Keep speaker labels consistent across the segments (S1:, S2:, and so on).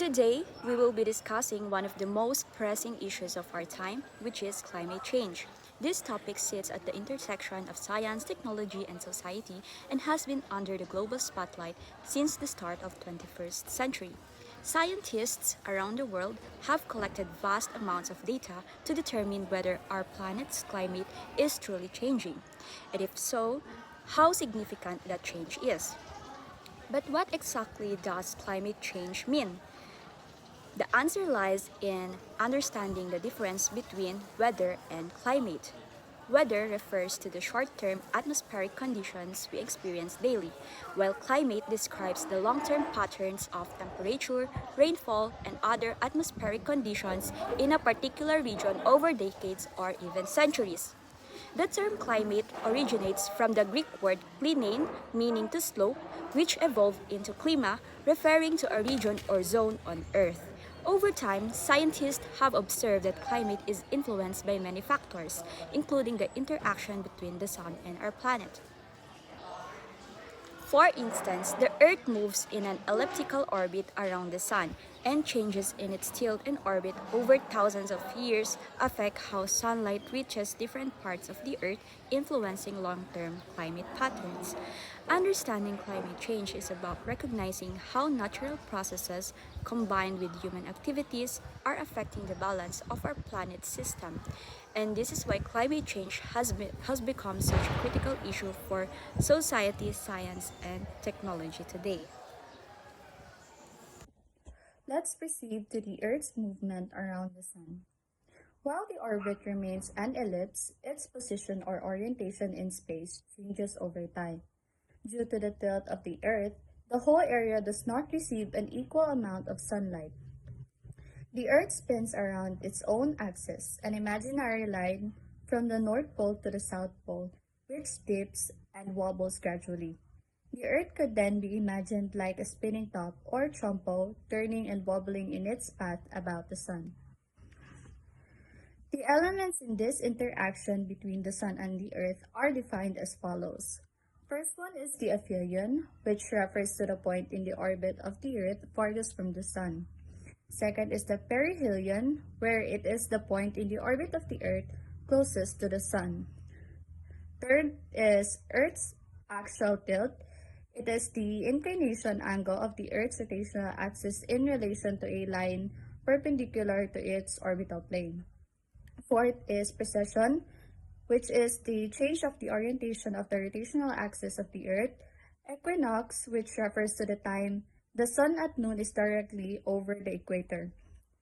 S1: Today, we will be discussing one of the most pressing issues of our time, which is climate change. This topic sits at the intersection of science, technology, and society and has been under the global spotlight since the start of 21st century. Scientists around the world have collected vast amounts of data to determine whether our planet's climate is truly changing, and if so, how significant that change is. But what exactly does climate change mean? The answer lies in understanding the difference between weather and climate. Weather refers to the short-term atmospheric conditions we experience daily, while climate describes the long-term patterns of temperature, rainfall, and other atmospheric conditions in a particular region over decades or even centuries. The term climate originates from the Greek word klinein, meaning to slope, which evolved into klima, referring to a region or zone on Earth. Over time, scientists have observed that climate is influenced by many factors, including the interaction between the sun and our planet. For instance, the Earth moves in an elliptical orbit around the Sun, and changes in its tilt and orbit over thousands of years affect how sunlight reaches different parts of the Earth, influencing long-term climate patterns. Understanding climate change is about recognizing how natural processes combined with human activities are affecting the balance of our planet's system. And this is why climate change has become such a critical issue for society, science, and technology today.
S2: Let's proceed to the Earth's movement around the Sun. While the orbit remains an ellipse, its position or orientation in space changes over time. Due to the tilt of the Earth, the whole area does not receive an equal amount of sunlight. The Earth spins around its own axis, an imaginary line from the North Pole to the South Pole, which dips and wobbles gradually. The Earth could then be imagined like a spinning top or trompo, turning and wobbling in its path about the Sun. The elements in this interaction between the Sun and the Earth are defined as follows. First one is the aphelion, which refers to the point in the orbit of the Earth farthest from the Sun. Second is the perihelion, where it is the point in the orbit of the Earth closest to the Sun. Third is Earth's axial tilt. It is the inclination angle of the Earth's rotational axis in relation to a line perpendicular to its orbital plane. Fourth is precession, which is the change of the orientation of the rotational axis of the Earth. Equinox, which refers to the time the Sun at noon is directly over the equator.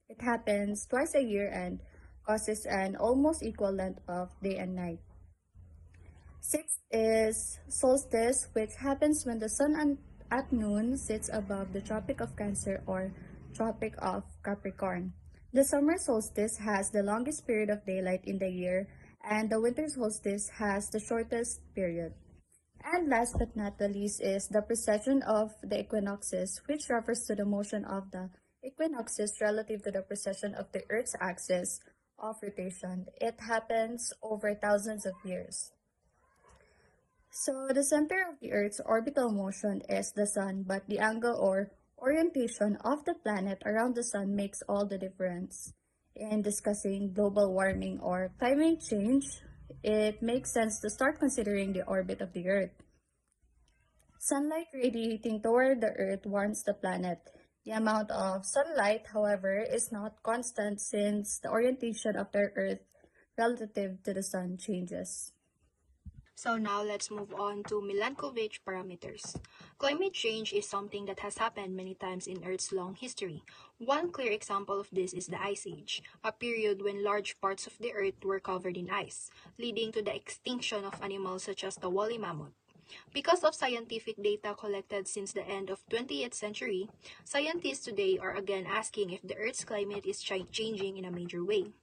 S2: It happens twice a year and causes an almost equal length of day and night. Sixth is solstice, which happens when the Sun at noon sits above the Tropic of Cancer or Tropic of Capricorn. The summer solstice has the longest period of daylight in the year, and the winter solstice has the shortest period. And last but not the least is the precession of the equinoxes, which refers to the motion of the equinoxes relative to the precession of the Earth's axis of rotation. It happens over thousands of years. So the center of the Earth's orbital motion is the Sun, but the angle or orientation of the planet around the Sun makes all the difference. In discussing global warming or climate change, it makes sense to start considering the orbit of the Earth. Sunlight radiating toward the Earth warms the planet. The amount of sunlight, however, is not constant since the orientation of the Earth relative to the Sun changes.
S3: So now let's move on to Milankovitch parameters. Climate change is something that has happened many times in Earth's long history. One clear example of this is the Ice Age, a period when large parts of the Earth were covered in ice, leading to the extinction of animals such as the woolly mammoth. Because of scientific data collected since the end of 20th century, scientists today are again asking if the Earth's climate is changing in a major way.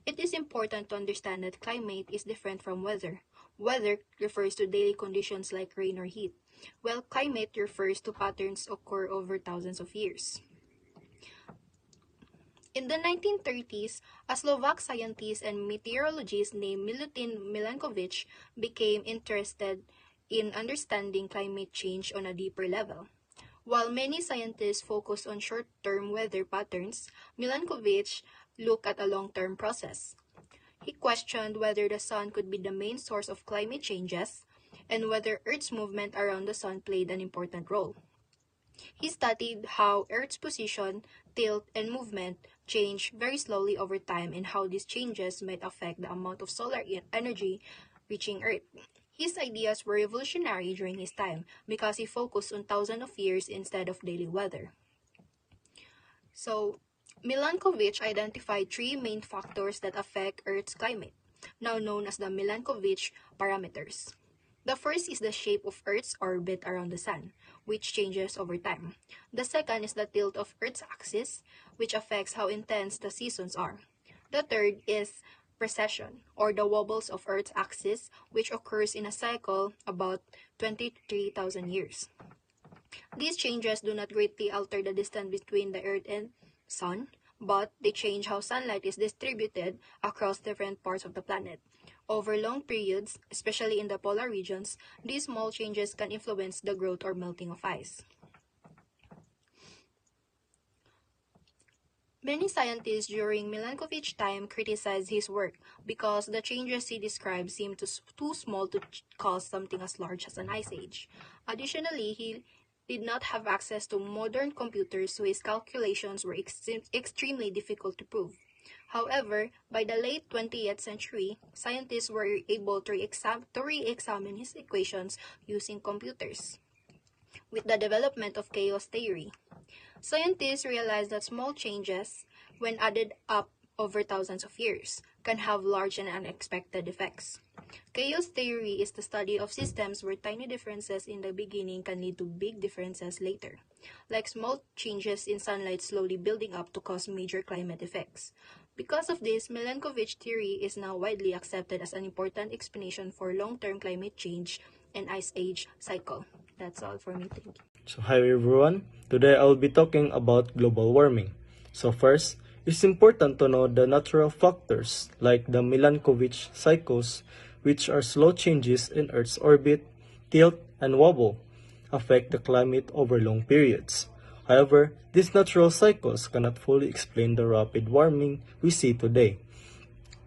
S3: It is important to understand that climate is different from weather. Weather refers to daily conditions like rain or heat, while climate refers to patterns occur over thousands of years. In the 1930s, a Slovak scientist and meteorologist named Milutin Milankovitch became interested in understanding climate change on a deeper level. While many scientists focus on short-term weather patterns, Milankovitch looked at a long-term process. He questioned whether the sun could be the main source of climate changes and whether Earth's movement around the sun played an important role. He studied how Earth's position, tilt, and movement change very slowly over time and how these changes might affect the amount of solar energy reaching Earth. His ideas were revolutionary during his time because he focused on thousands of years instead of daily weather. So, Milankovitch identified three main factors that affect Earth's climate, now known as the Milankovitch parameters. The first is the shape of Earth's orbit around the Sun, which changes over time. The second is the tilt of Earth's axis, which affects how intense the seasons are. The third is precession, or the wobbles of Earth's axis, which occurs in a cycle about 23,000 years. These changes do not greatly alter the distance between the Earth and Sun, but they change how sunlight is distributed across different parts of the planet. Over long periods, especially in the polar regions, these small changes can influence the growth or melting of ice. Many scientists during Milankovitch's time criticized his work because the changes he described seemed too small to cause something as large as an ice age. Additionally, he did not have access to modern computers, so his calculations were extremely difficult to prove. However, by the late 20th century, scientists were able to re-examine his equations using computers. With the development of chaos theory, scientists realized that small changes, when added up over thousands of years, can have large and unexpected effects. Chaos theory is the study of systems where tiny differences in the beginning can lead to big differences later, like small changes in sunlight slowly building up to cause major climate effects. Because of this, Milankovitch theory is now widely accepted as an important explanation for long-term climate change and ice age cycle. That's all for me. Thank you.
S4: So hi everyone, today I'll be talking about global warming. So first, it's important to know the natural factors like the Milankovitch cycles, which are slow changes in Earth's orbit, tilt, and wobble, affect the climate over long periods. However, these natural cycles cannot fully explain the rapid warming we see today.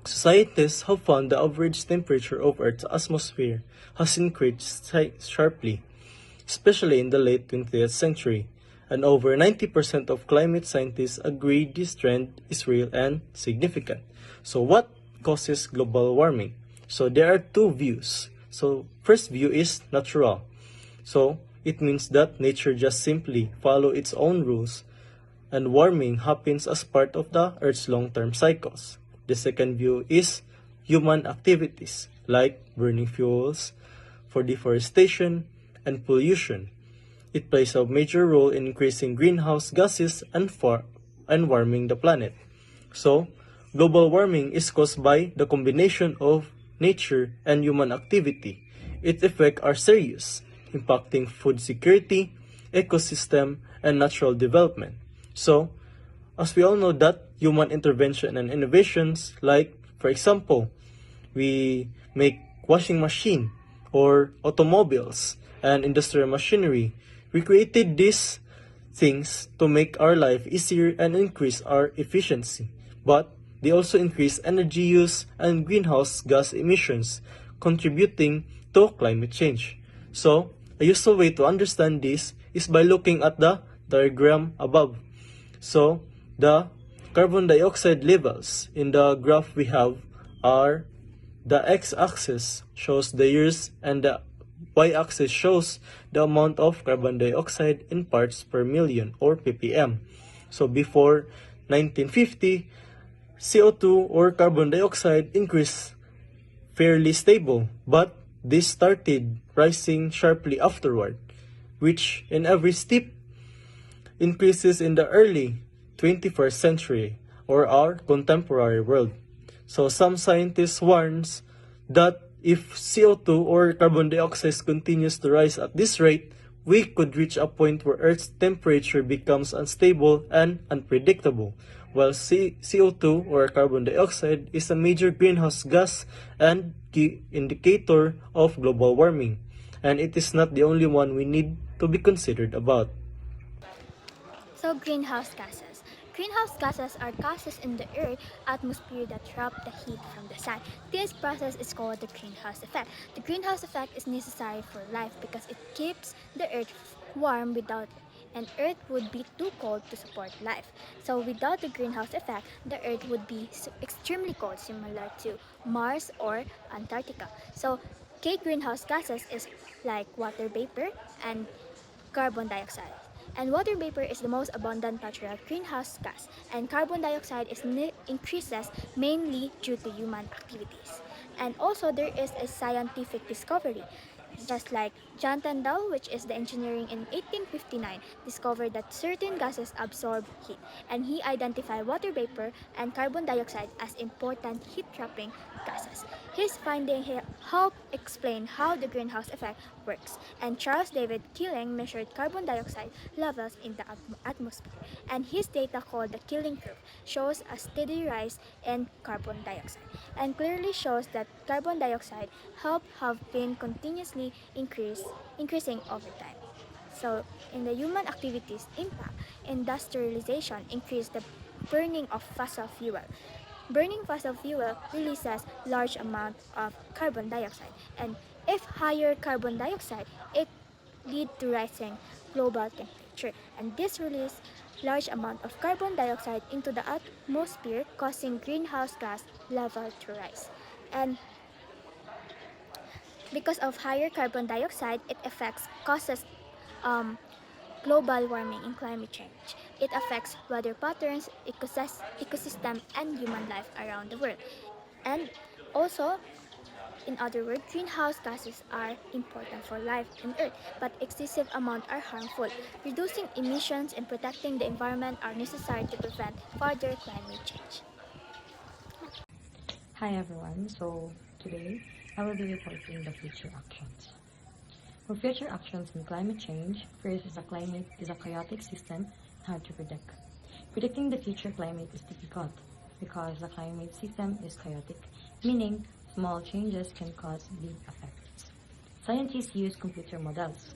S4: Scientists have found the average temperature of Earth's atmosphere has increased sharply, especially in the late 20th century, and over 90% of climate scientists agree this trend is real and significant. So what causes global warming? So there are two views. So first view is natural. So it means that nature just simply follow its own rules and warming happens as part of the Earth's long-term cycles. The second view is human activities like burning fuels for deforestation and pollution. It plays a major role in increasing greenhouse gases and warming the planet. So, global warming is caused by the combination of nature and human activity. Its effects are serious, impacting food security, ecosystem, and natural development. So, as we all know that human intervention and innovations like, for example, we make washing machine or automobiles and industrial machinery, we created these things to make our life easier and increase our efficiency. But they also increase energy use and greenhouse gas emissions, contributing to climate change. So, a useful way to understand this is by looking at the diagram above. So, the carbon dioxide levels in the graph we have are the x-axis shows the years and the y-axis shows the amount of carbon dioxide in parts per million or ppm. So before 1950, CO2 or carbon dioxide increased fairly stable, but this started rising sharply afterward, which in every steep increases in the early 21st century or our contemporary world. So some scientists warns that if CO2 or carbon dioxide continues to rise at this rate, we could reach a point where Earth's temperature becomes unstable and unpredictable. While CO2 or carbon dioxide is a major greenhouse gas and key indicator of global warming, and it is not the only one we need to be considered about.
S5: So greenhouse gases. Greenhouse gases are gases in the Earth's atmosphere that trap the heat from the sun. This process is called the greenhouse effect. The greenhouse effect is necessary for life because it keeps the Earth warm. Without it, and Earth would be too cold to support life. So without the greenhouse effect, the Earth would be extremely cold, similar to Mars or Antarctica. So K greenhouse gases is like water vapor and carbon dioxide. And water vapor is the most abundant natural greenhouse gas, and carbon dioxide increases mainly due to human activities. And also, there is a scientific discovery. Just like John Tyndall, which is the engineering in 1859, discovered that certain gases absorb heat, and he identified water vapor and carbon dioxide as important heat-trapping gases. His finding helped explain how the greenhouse effect works, and Charles David Killing measured carbon dioxide levels in the atmosphere, and his data called the Killing curve shows a steady rise in carbon dioxide, and clearly shows that carbon dioxide have been continuously increasing over time. So, in the human activities impact, industrialization increased the burning of fossil fuel. Burning fossil fuel releases large amount of carbon dioxide, and if higher carbon dioxide, it lead to rising global temperature, and this release large amount of carbon dioxide into the atmosphere, causing greenhouse gas level to rise. And because of higher carbon dioxide, it causes um, global warming and climate change. It affects weather patterns, ecosystem, and human life around the world. And also, in other words, greenhouse gases are important for life on Earth, but excessive amounts are harmful. Reducing emissions and protecting the environment are necessary to prevent further climate change.
S6: Hi everyone, so today I will be reporting the future actions. For future actions in climate change, first is climate is a chaotic system hard to predict. Predicting the future climate is difficult because the climate system is chaotic, meaning small changes can cause big effects. Scientists use computer models.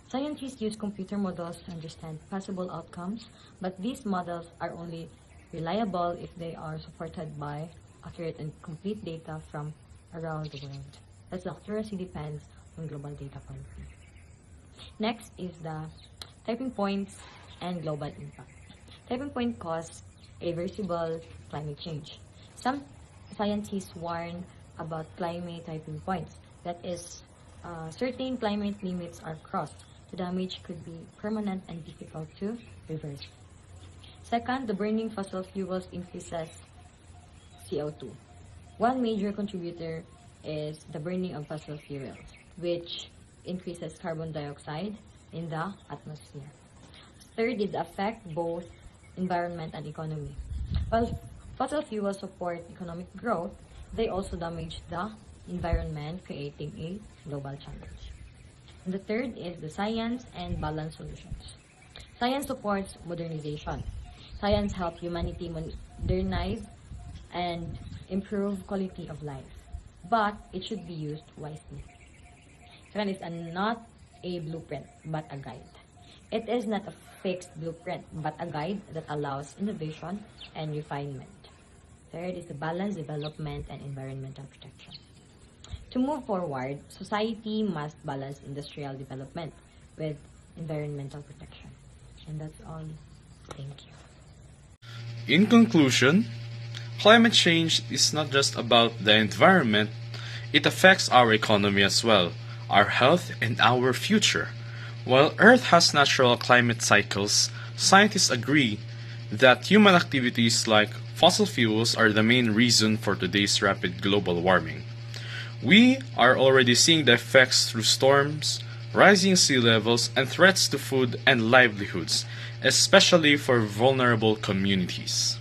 S6: Scientists use computer models to understand possible outcomes, but these models are only reliable if they are supported by accurate and complete data from around the world. As accuracy depends on global data quality. Next is the typing points and global impact. Typing point cause irreversible climate change. Some scientists warn about climate typing points. That is, certain climate limits are crossed. The damage could be permanent and difficult to reverse. Second, the burning fossil fuels increases CO2. One major contributor is the burning of fossil fuels, which increases carbon dioxide in the atmosphere. Third is the effect both environment and economy. While fossil fuels support economic growth, they also damage the environment, creating a global challenge. And the third is the science and balance solutions. Science supports modernization. Science helps humanity modernize and improve quality of life, but it should be used wisely. Second is not a blueprint, but a guide. It is not a fixed blueprint, but a guide that allows innovation and refinement. Third is the balanced development and environmental protection. To move forward, society must balance industrial development with environmental protection. And that's all. Thank you.
S7: In conclusion, climate change is not just about the environment, it affects our economy as well, our health, and our future. While Earth has natural climate cycles, scientists agree that human activities like fossil fuels are the main reason for today's rapid global warming. We are already seeing the effects through storms, rising sea levels, and threats to food and livelihoods, especially for vulnerable communities.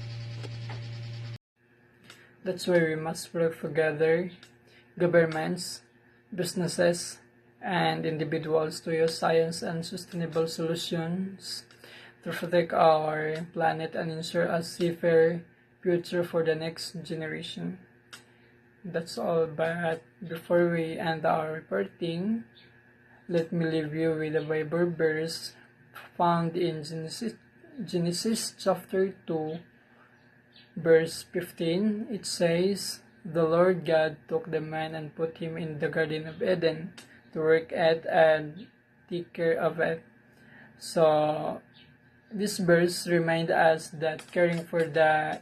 S8: That's why we must work together, governments, businesses, and individuals to use science and sustainable solutions to protect our planet and ensure a safer future for the next generation. That's all, but before we end our reporting, let me leave you with a Bible verse found in Genesis chapter 2, verse 15, it says, "The Lord God took the man and put him in the Garden of Eden to work at and take care of it." So, this verse reminds us that caring for the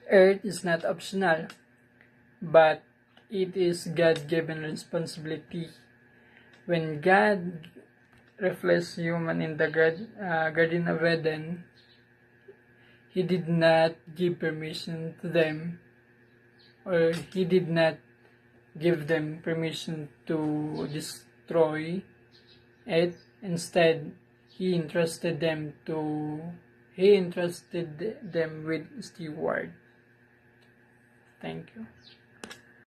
S8: earth is not optional, but it is God-given responsibility. When God reflects human in the Garden of Eden, He did not give permission to them, or He did not give them permission to destroy it. Instead, He entrusted them with steward. Thank you.